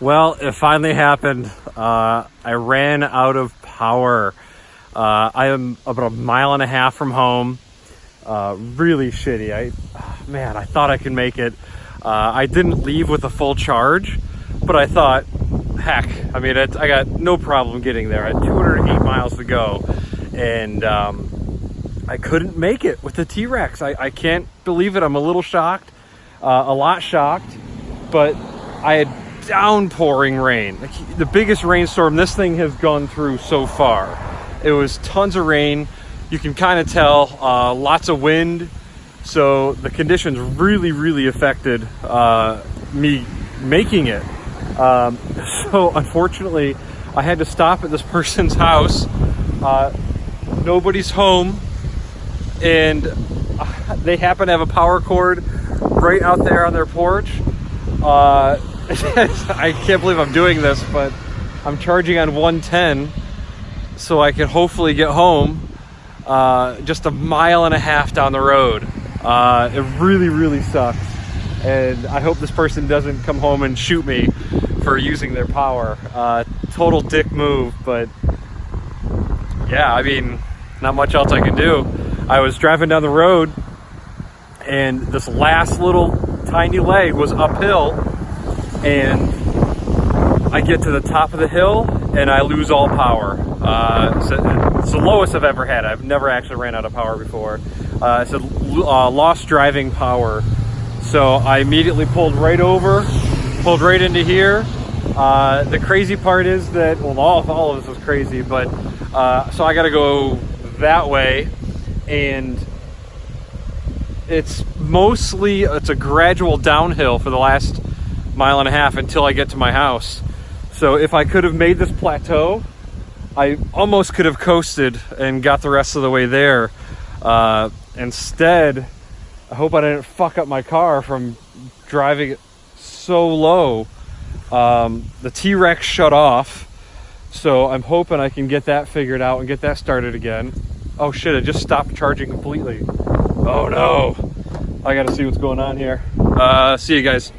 Well, it finally happened. I ran out of power. I am about a mile and a half from home. Really shitty. I thought I could make it. I didn't leave with a full charge, but I thought, heck, I mean, I got no problem getting there. I had 208 miles to go, and I couldn't make it with the T-Rex. I can't believe it. I'm a little shocked, a lot shocked, but I had downpouring rain, like the biggest rainstorm this thing has gone through so far. It was tons of rain. You can kind of tell, lots of wind. So the conditions really affected me making it. So unfortunately, I had to stop at this person's house. Nobody's home, and they happen to have a power cord right out there on their porch. I can't believe I'm doing this, but I'm charging on 110 so I can hopefully get home just a mile and a half down the road. It really sucks, and I hope this person doesn't come home and shoot me for using their power. Total dick move, but yeah, I mean, not much else I can do. I was driving down the road, and this last little tiny leg was uphill, and I get to the top of the hill and I lose all power. It's the lowest I've ever had. I've never actually ran out of power before. It's lost driving power. So I immediately pulled right over, pulled right into here. The crazy part is that, well, all of this is crazy, but so I got to go that way, and it's a gradual downhill for the last mile and a half until I get to my house. So if I could have made this plateau, I almost could have coasted and got the rest of the way there. Instead, I hope I didn't fuck up my car from driving it so low. The T-Rex shut off, so I'm hoping I can get that figured out and get that started again. Oh shit, it just stopped charging completely. Oh no, I gotta see what's going on here. See you guys.